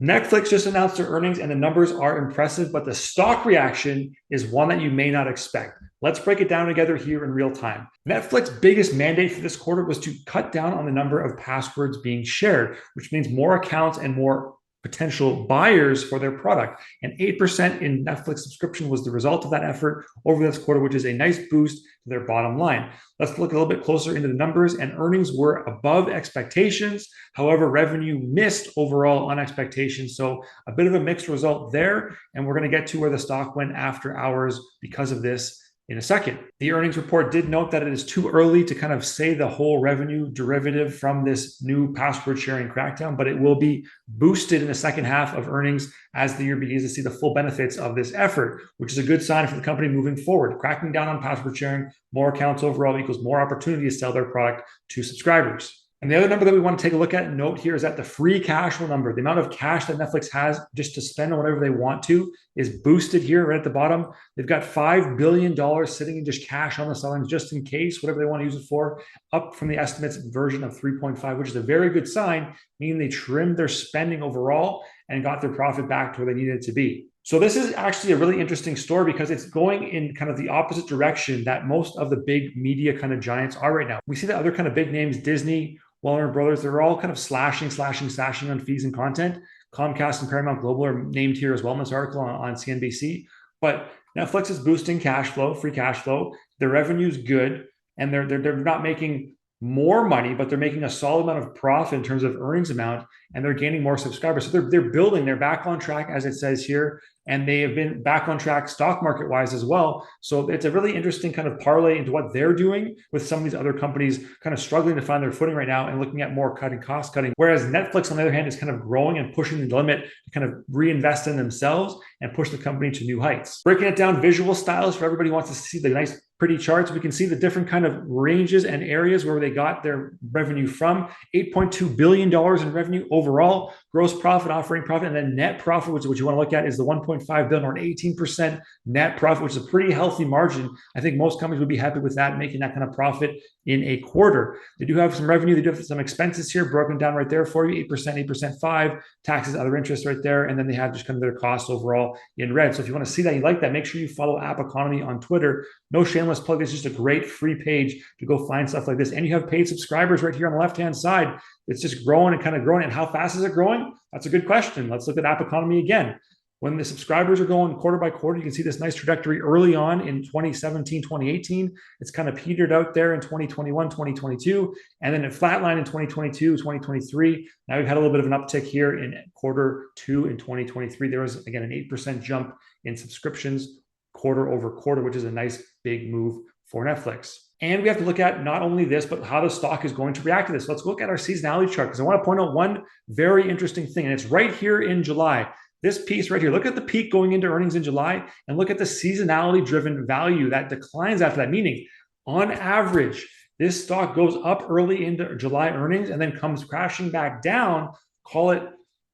Netflix just announced their earnings and the numbers are impressive, but the stock reaction is one that you may not expect. Let's break it down together here in real time. Netflix's biggest mandate for this quarter was to cut down on the number of passwords being shared, which means more accounts and more potential buyers for their product. And 8% in Netflix subscription was the result of that effort over this quarter, which is a nice boost to their bottom line. Let's look a little bit closer into the numbers, and earnings were above expectations. However, revenue missed overall on expectations. So a bit of a mixed result there. And we're going to get to where the stock went after hours because of this in a second. The earnings report did note that it is too early to kind of say the whole revenue derivative from this new password sharing crackdown, but it will be boosted in the second half of earnings as the year begins to see the full benefits of this effort, which is a good sign for the company moving forward. Cracking down on password sharing, more accounts overall equals more opportunity to sell their product to subscribers. And the other number that we want to take a look at and note here is that the free cash flow number, the amount of cash that Netflix has just to spend on whatever they want to, is boosted here right at the bottom. They've got $5 billion sitting in just cash on the sidelines just in case, whatever they want to use it for, up from the estimates version of 3.5, which is a very good sign, meaning they trimmed their spending overall and got their profit back to where they needed it to be. So this is actually a really interesting story because it's going in kind of the opposite direction that most of the big media kind of giants are right now. We see the other kind of big names, Disney, Warner Brothers, they're all kind of slashing on fees and content. Comcast and Paramount Global are named here as well in this article on CNBC. But Netflix is boosting cash flow, free cash flow. Their revenue is good, and they're not making more money, but they're making a solid amount of profit in terms of earnings amount, and they're gaining more subscribers. So they're building, they're back on track, as it says here, and they have been back on track stock market wise as well. So it's a really interesting kind of parlay into what they're doing with some of these other companies kind of struggling to find their footing right now and looking at more cutting, cost cutting. Whereas Netflix, on the other hand, is kind of growing and pushing the limit to kind of reinvest in themselves and push the company to new heights. Breaking it down, visual styles for everybody who wants to see the nice pretty charts. We can see the different kind of ranges and areas where they got their revenue from. $8.2 billion in revenue overall, gross profit, operating profit, and then net profit, which is what you want to look at, is the $1.5 billion or an 18% net profit, which is a pretty healthy margin. I think most companies would be happy with that, making that kind of profit in a quarter. They do have some revenue. They do have some expenses here broken down right there for you, 8%, 5%, taxes, other interest right there. And then they have just kind of their costs overall in red. So if you want to see that, you like that, make sure you follow App Economy on Twitter. No shameless plug. It's just a great free page to go find stuff like this. And you have paid subscribers right here on the left-hand side. It's just growing and kind of growing. And how fast is it growing? That's a good question. Let's look at App Economy again. When the subscribers are going quarter by quarter, you can see this nice trajectory early on in 2017, 2018. It's kind of petered out there in 2021, 2022, and then it flatlined in 2022, 2023. Now we've had a little bit of an uptick here in quarter two in 2023. There was, again, an 8% jump in subscriptions quarter over quarter, which is a nice big move for Netflix. And we have to look at not only this, but how the stock is going to react to this. Let's look at our seasonality chart because I want to point out one very interesting thing, and it's right here in July. This piece right here, look at the peak going into earnings in July and look at the seasonality driven value that declines after that. Meaning, on average, this stock goes up early into July earnings and then comes crashing back down. Call it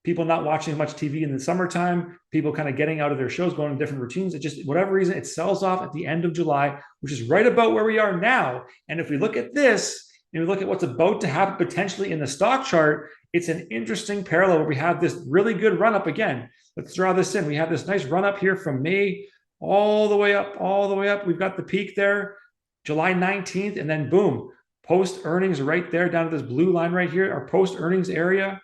people not watching much TV in the summertime, people kind of getting out of their shows, going to different routines. It just, whatever reason, it sells off at the end of July, which is right about where we are now. And if we look at this, and we look at what's about to happen potentially in the stock chart, it's an interesting parallel where we have this really good run up again. Let's draw this in. We have this nice run up here from May all the way up, all the way up. We've got the peak there, July 19th, and then boom, post earnings right there down to this blue line right here. Our post earnings area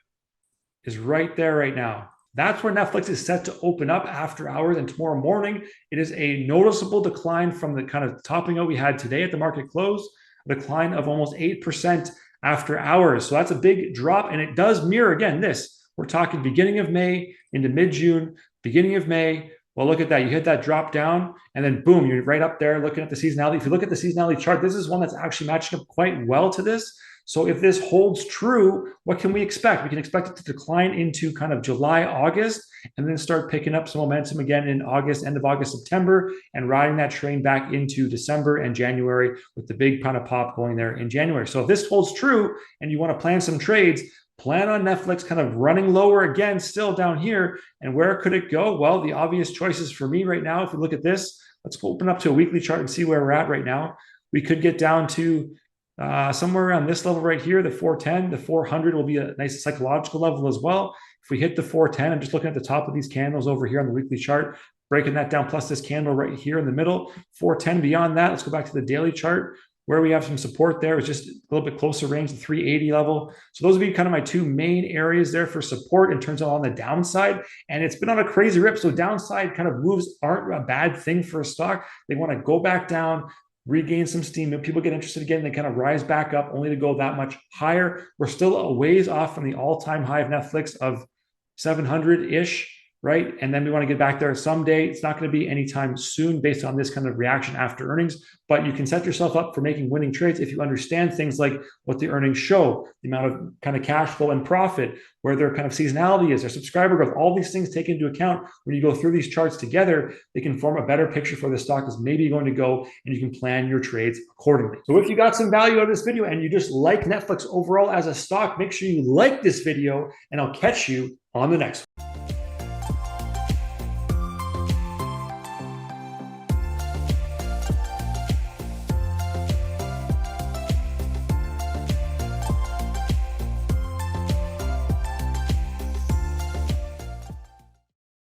is right there right now. That's where Netflix is set to open up after hours, and tomorrow morning, it is a noticeable decline from the kind of topping out we had today at the market close, a decline of almost 8% after hours. So that's a big drop, and it does mirror, again, this. We're talking beginning of May into mid-June, beginning of May. Well, look at that. You hit that drop down, and then boom, you're right up there looking at the seasonality. If you look at the seasonality chart, this is one that's actually matching up quite well to this. So if this holds true, what can we expect? We can expect it to decline into kind of July, August, and then start picking up some momentum again in August, end of August, September, and riding that train back into December and January with the big kind of pop going there in January. So if this holds true and you want to plan some trades, plan on Netflix kind of running lower again, still down here. And where could it go? Well, the obvious choices for me right now, if we look at this, let's go open up to a weekly chart and see where we're at right now. We could get down to somewhere around this level right here, the 410, the 400 will be a nice psychological level as well. If If we hit the 410, I'm just looking at the top of these candles over here on the weekly chart, breaking that down, plus this candle right here in the middle, 410. Beyond that, let's go back to the daily chart. Where we have some support there is just a little bit closer range, the 380 level. So those would be kind of my two main areas there for support in terms of on the downside. And it's been on a crazy rip. So downside kind of moves aren't a bad thing for a stock. They want to go back down, regain some steam. If people get interested again, they kind of rise back up only to go that much higher. We're still a ways off from the all-time high of Netflix of 700-ish. Right. And then we want to get back there someday. It's not going to be anytime soon based on this kind of reaction after earnings, but you can set yourself up for making winning trades if you understand things like what the earnings show, the amount of kind of cash flow and profit, where their kind of seasonality is, their subscriber growth, all these things take into account. When you go through these charts together, they can form a better picture for the stock is maybe going to go, and you can plan your trades accordingly. So if you got some value out of this video and you just like Netflix overall as a stock, make sure you like this video, and I'll catch you on the next one.